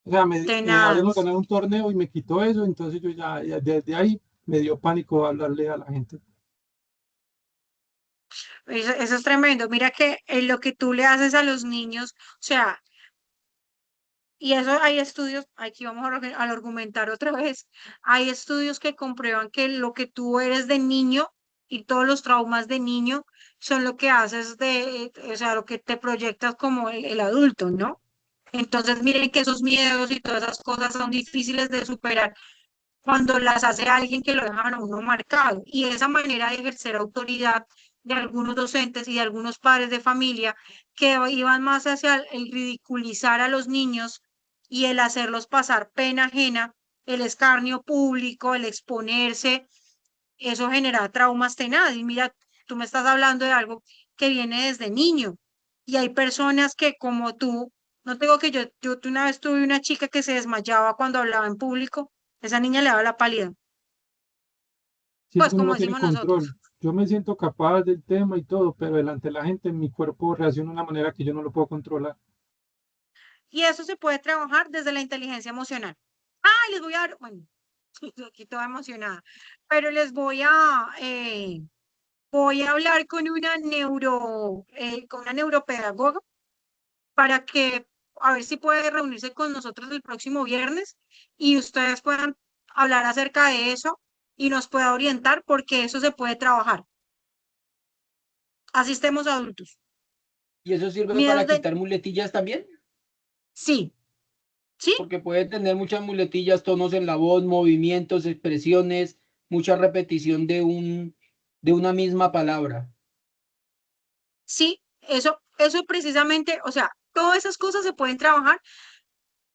O sea, habíamos tenaz. ganado un torneo y me quitó eso, entonces yo ya desde ahí me dio pánico hablarle a la gente. Eso es tremendo. Mira que lo que tú le haces a los niños, o sea, y eso hay estudios, aquí vamos a argumentar otra vez, hay estudios que comprueban que lo que tú eres de niño y todos los traumas de niño son lo que haces o sea, lo que te proyectas como el adulto, ¿no? Entonces, miren que esos miedos y todas esas cosas son difíciles de superar cuando las hace alguien que lo dejan a uno marcado. Y esa manera de ejercer autoridad de algunos docentes y de algunos padres de familia que iban más hacia el ridiculizar a los niños y el hacerlos pasar pena ajena, el escarnio público, el exponerse, eso genera traumas tenaces. Y mira, tú me estás hablando de algo que viene desde niño. Y hay personas que como tú, no tengo que yo una vez tuve una chica que se desmayaba cuando hablaba en público, esa niña le daba la pálida, Sí, es pues que uno como no tiene decimos nosotros. control. Yo me siento capaz del tema y todo, pero delante de la gente mi cuerpo reacciona de una manera que yo no lo puedo controlar. Y eso se puede trabajar desde la inteligencia emocional. Ah, les voy a dar, bueno, aquí toda emocionada, pero les voy a hablar con una neuropedagoga para que a ver si puede reunirse con nosotros el próximo viernes y ustedes puedan hablar acerca de eso y nos pueda orientar porque eso se puede trabajar. Así estemos adultos. ¿Y eso sirve Miedos para de, quitar muletillas también? sí, sí, Porque puede tener muchas muletillas, tonos en la voz, movimientos, expresiones, mucha repetición de una misma palabra. sí, eso precisamente, o sea, todas esas cosas se pueden trabajar.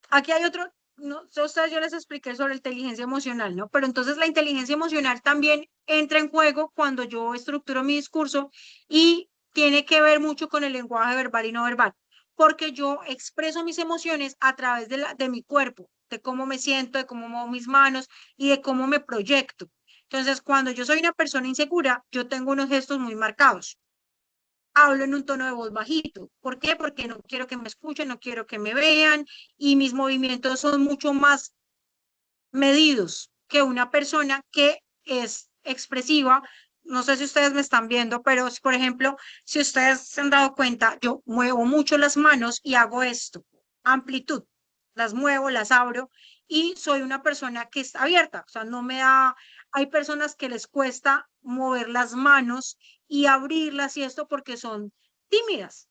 Aquí hay otro, no sé, ustedes yo les expliqué sobre inteligencia emocional, ¿no? Pero entonces la inteligencia emocional también entra en juego cuando yo estructuro mi discurso y tiene que ver mucho con el lenguaje verbal y no verbal, porque yo expreso mis emociones a través de mi cuerpo, de cómo me siento, de cómo muevo mis manos y de cómo me proyecto. Entonces, cuando yo soy una persona insegura, yo tengo unos gestos muy marcados. Hablo en un tono de voz bajito. ¿Por qué? Porque no quiero que me escuchen, no quiero que me vean y mis movimientos son mucho más medidos que una persona que es expresiva. No sé si ustedes me están viendo, pero por ejemplo, si ustedes se han dado cuenta, yo muevo mucho las manos y hago esto, amplitud, las muevo, las abro y soy una persona que está abierta, o sea, no me da, hay personas que les cuesta mover las manos y abrirlas y esto porque son tímidas.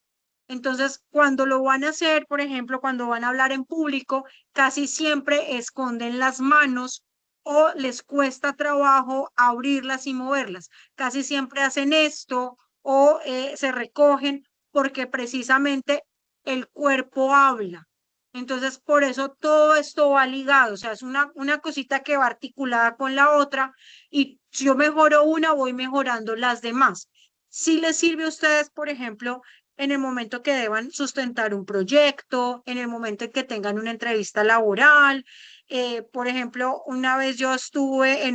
Entonces, cuando lo van a hacer, por ejemplo, cuando van a hablar en público, casi siempre esconden las manos o les cuesta trabajo abrirlas y moverlas. Casi siempre hacen esto o se recogen porque precisamente el cuerpo habla. Entonces, por eso todo esto va ligado, o sea, es una cosita que va articulada con la otra y si yo mejoro una, voy mejorando las demás. Si les sirve a ustedes, por ejemplo, en el momento que deban sustentar un proyecto, en el momento en que tengan una entrevista laboral. Por ejemplo, una vez yo estuve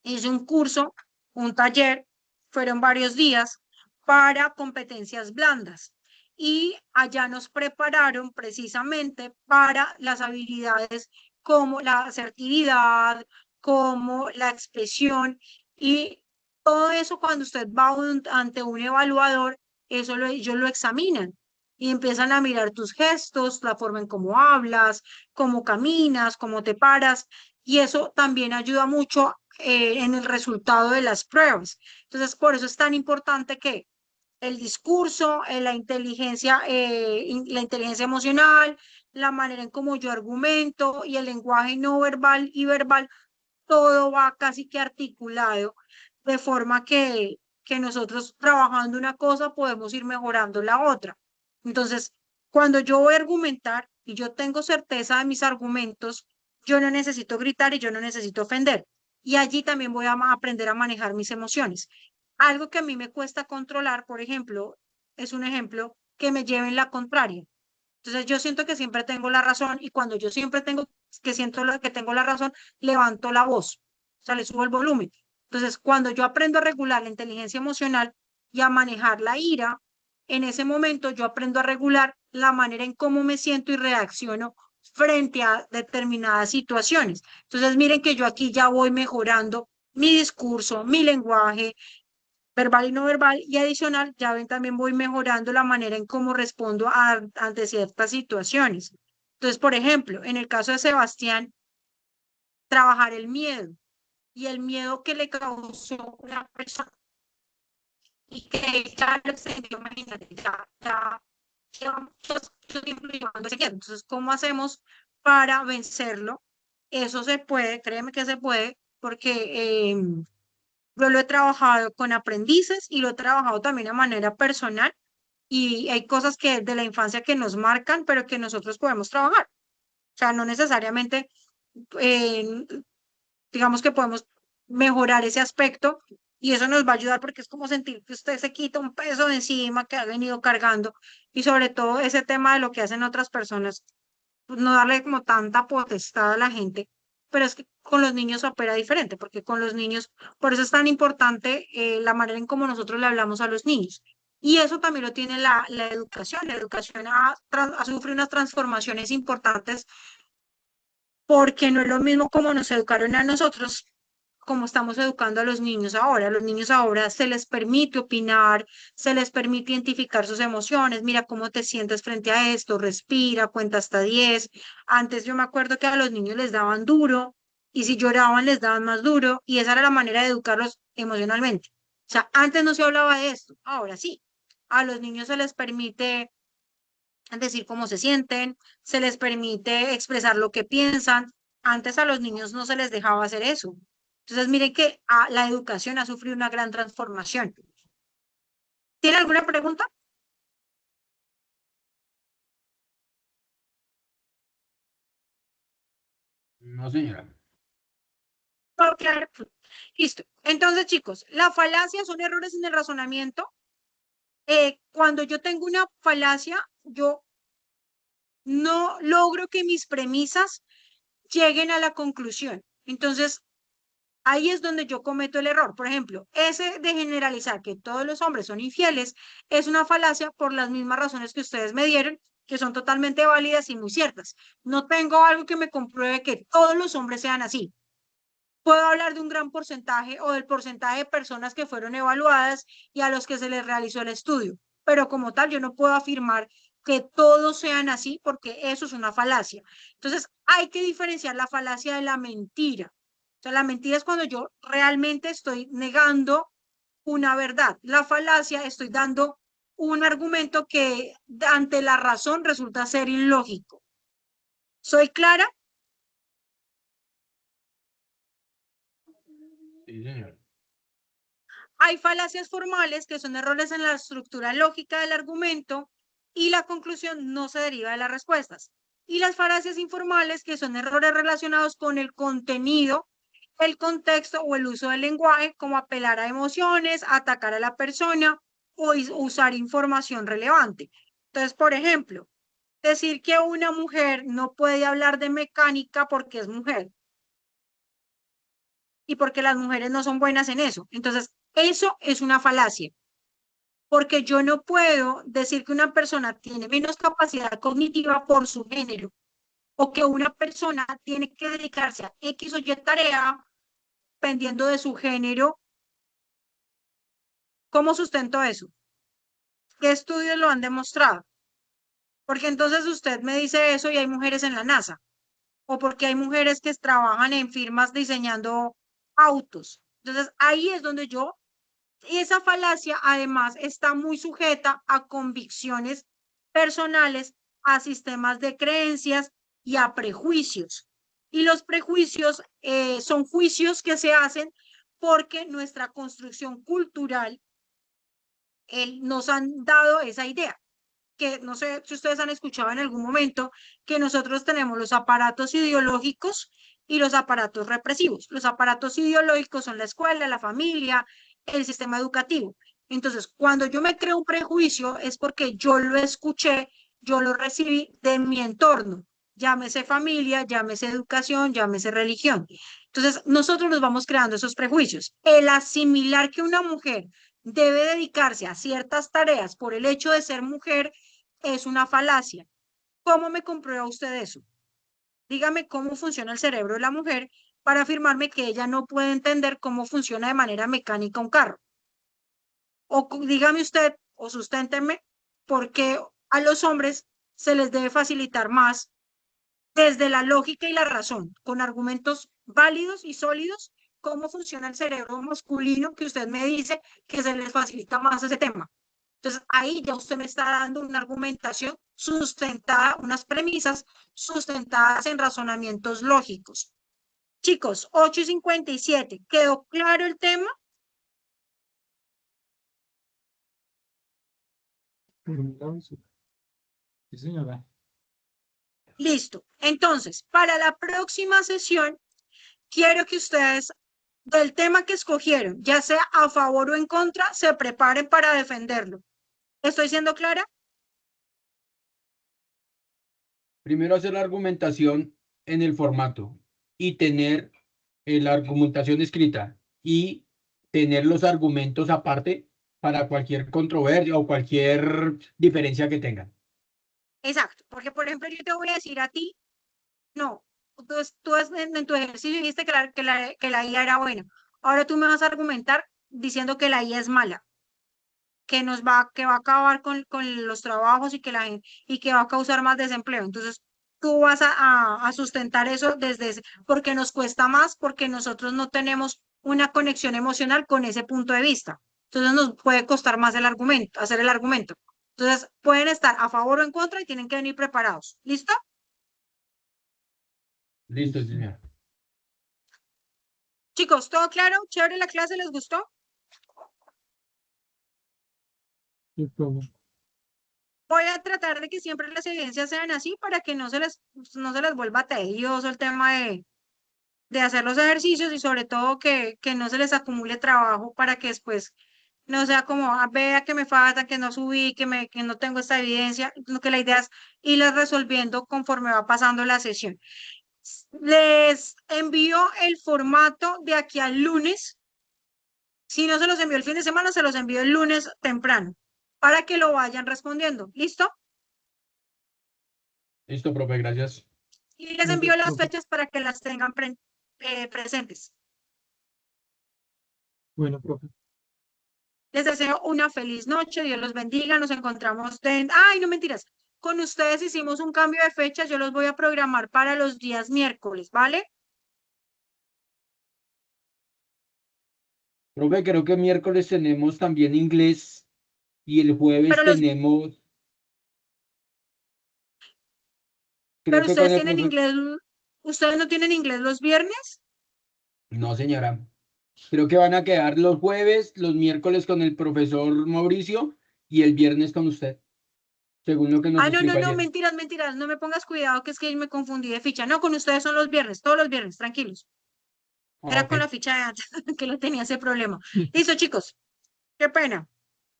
hice un curso, un taller, fueron varios días para competencias blandas. Y allá nos prepararon precisamente para las habilidades como la asertividad, como la expresión y todo eso cuando usted va ante un evaluador, ellos lo examinan y empiezan a mirar tus gestos, la forma en cómo hablas, cómo caminas, cómo te paras y eso también ayuda mucho en el resultado de las pruebas. Entonces, por eso es tan importante que el discurso, la inteligencia emocional, la manera en cómo yo argumento y el lenguaje no verbal y verbal, todo va casi que articulado, de forma que nosotros trabajando una cosa podemos ir mejorando la otra. Entonces, cuando yo voy a argumentar y yo tengo certeza de mis argumentos, yo no necesito gritar y yo no necesito ofender. Y allí también voy a aprender a manejar mis emociones. Algo que a mí me cuesta controlar, por ejemplo, es un ejemplo que me lleve en la contraria. Entonces yo siento que siempre tengo la razón y cuando yo siempre tengo que siento que tengo la razón, levanto la voz, o sea, le subo el volumen. Entonces, cuando yo aprendo a regular la inteligencia emocional y a manejar la ira, en ese momento yo aprendo a regular la manera en cómo me siento y reacciono frente a determinadas situaciones. Entonces, miren que yo aquí ya voy mejorando mi discurso, mi lenguaje, verbal y no verbal, y adicional, ya ven, también voy mejorando la manera en cómo respondo ante ciertas situaciones. Entonces, por ejemplo, en el caso de Sebastián, trabajar el miedo y el miedo que le causó una persona y que ya lo extendió, imagínate, ya lleva mucho tiempo llevando ese miedo. Entonces, ¿cómo hacemos para vencerlo? Eso se puede, créeme que se puede, porque yo lo he trabajado con aprendices y lo he trabajado también de manera personal y hay cosas que de la infancia que nos marcan, pero que nosotros podemos trabajar. O sea, no necesariamente, eh, digamos que podemos mejorar ese aspecto y eso nos va a ayudar porque es como sentir que usted se quita un peso de encima que ha venido cargando y sobre todo ese tema de lo que hacen otras personas, pues no darle como tanta potestad a la gente, pero es que con los niños opera diferente, porque con los niños, por eso es tan importante la manera en cómo nosotros le hablamos a los niños. Y eso también lo tiene la educación. La educación ha sufrido unas transformaciones importantes porque no es lo mismo como nos educaron a nosotros, como estamos educando a los niños ahora. A los niños ahora se les permite opinar, se les permite identificar sus emociones. Mira cómo te sientes frente a esto, respira, cuenta hasta 10. Antes yo me acuerdo que a los niños les daban duro y si lloraban les daban más duro y esa era la manera de educarlos emocionalmente. O sea, antes no se hablaba de esto, ahora sí. A los niños se les permite decir cómo se sienten, se les permite expresar lo que piensan. Antes a los niños no se les dejaba hacer eso. Entonces, miren que la educación ha sufrido una gran transformación. ¿Tiene alguna pregunta? No, señora. Oh, claro. Listo. Entonces, chicos, la falacia son errores en el razonamiento. Cuando yo tengo una falacia, yo no logro que mis premisas lleguen a la conclusión. Entonces, ahí es donde yo cometo el error. Por ejemplo, ese de generalizar que todos los hombres son infieles es una falacia por las mismas razones que ustedes me dieron, que son totalmente válidas y muy ciertas. No tengo algo que me compruebe que todos los hombres sean así. Puedo hablar de un gran porcentaje o del porcentaje de personas que fueron evaluadas y a los que se les realizó el estudio, pero como tal yo no puedo afirmar que todos sean así porque eso es una falacia. Entonces hay que diferenciar la falacia de la mentira. O sea, la mentira es cuando yo realmente estoy negando una verdad. La falacia estoy dando un argumento que ante la razón resulta ser ilógico. ¿Soy clara? Sí, señor. Hay falacias formales que son errores en la estructura lógica del argumento y la conclusión no se deriva de las respuestas. Y las falacias informales que son errores relacionados con el contenido, el contexto o el uso del lenguaje, como apelar a emociones, atacar a la persona o usar información relevante. Entonces, por ejemplo, decir que una mujer no puede hablar de mecánica porque es mujer y porque las mujeres no son buenas en eso. Entonces, eso es una falacia, porque yo no puedo decir que una persona tiene menos capacidad cognitiva por su género o que una persona tiene que dedicarse a X o Y tarea dependiendo de su género. ¿Cómo sustento eso? ¿Qué estudios lo han demostrado? Porque entonces usted me dice eso y hay mujeres en la NASA, o porque hay mujeres que trabajan en firmas diseñando autos. Entonces ahí es donde yo, esa falacia además está muy sujeta a convicciones personales a sistemas de creencias y a prejuicios. Y los prejuicios son juicios que se hacen porque nuestra construcción cultural nos han dado esa idea. Que no sé si ustedes han escuchado en algún momento que nosotros tenemos los aparatos ideológicos y los aparatos represivos. Los aparatos ideológicos son la escuela, la familia, el sistema educativo. Entonces, cuando yo me creo un prejuicio es porque yo lo escuché, yo lo recibí de mi entorno, llámese familia, llámese educación, llámese religión. Entonces, nosotros nos vamos creando esos prejuicios. El asimilar que una mujer debe dedicarse a ciertas tareas por el hecho de ser mujer es una falacia. ¿Cómo me comprueba usted eso? Dígame cómo funciona el cerebro de la mujer para afirmarme que ella no puede entender cómo funciona de manera mecánica un carro. O dígame usted, o susténteme, por qué a los hombres se les debe facilitar más desde la lógica y la razón, con argumentos válidos y sólidos, cómo funciona el cerebro masculino que usted me dice que se les facilita más ese tema. Entonces, ahí ya usted me está dando una argumentación sustentada, unas premisas sustentadas en razonamientos lógicos. Chicos, 8:57, ¿quedó claro el tema? Sí, señora. Listo. Entonces, para la próxima sesión, quiero que ustedes, del tema que escogieron, ya sea a favor o en contra, se preparen para defenderlo. ¿Estoy siendo clara? Primero hacer la argumentación en el formato y tener la argumentación escrita y tener los argumentos aparte para cualquier controversia o cualquier diferencia que tengan. Exacto, porque por ejemplo yo te voy a decir a ti, no, tú en tu ejercicio dijiste que la IA era buena. Ahora tú me vas a argumentar diciendo que la IA es mala, que va a acabar con los trabajos y que va a causar más desempleo. Entonces, tú vas a sustentar eso porque nos cuesta más, porque nosotros no tenemos una conexión emocional con ese punto de vista. Entonces, nos puede costar más hacer el argumento. Entonces, pueden estar a favor o en contra y tienen que venir preparados. ¿Listo? Listo, señor. Chicos, ¿todo claro? ¿Chévere la clase? ¿Les gustó? Sí, profe. Voy a tratar de que siempre las evidencias sean así para que no se les vuelva tedioso el tema de hacer los ejercicios y sobre todo que no se les acumule trabajo para que después no sea como, vea que me falta, que no subí, que no tengo esta evidencia, lo que la idea es irlas resolviendo conforme va pasando la sesión. Les envío el formato de aquí al lunes. Si no se los envío el fin de semana, se los envío el lunes temprano para que lo vayan respondiendo. ¿Listo? Listo, profe, gracias. Y les envío las fechas para que las tengan presentes. Bueno, profe. Les deseo una feliz noche, Dios los bendiga, nos encontramos ¡Ay, no mentiras! Con ustedes hicimos un cambio de fechas, yo los voy a programar para los días miércoles, ¿vale? Profe, creo que miércoles tenemos también inglés y el jueves Pero tenemos, creo pero que con ustedes el tienen profe, inglés, ¿ustedes no tienen inglés los viernes? no, señora. Creo que van a quedar los jueves, los miércoles con el profesor Mauricio y el viernes con usted, según lo que nos Ah, explicó no, ayer. mentiras, no me pongas cuidado, que es que me confundí de ficha. No, con ustedes son los viernes, todos los viernes, tranquilos. Ah, Era ok. con la ficha de antes que lo tenía ese problema. Listo, chicos, qué pena.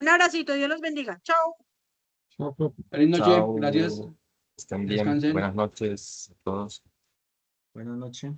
Un abracito, Dios los bendiga. Chao. Chao, profe. Feliz noche, gracias. Chao. Estén bien. Descansen. Buenas noches a todos. Buenas noches.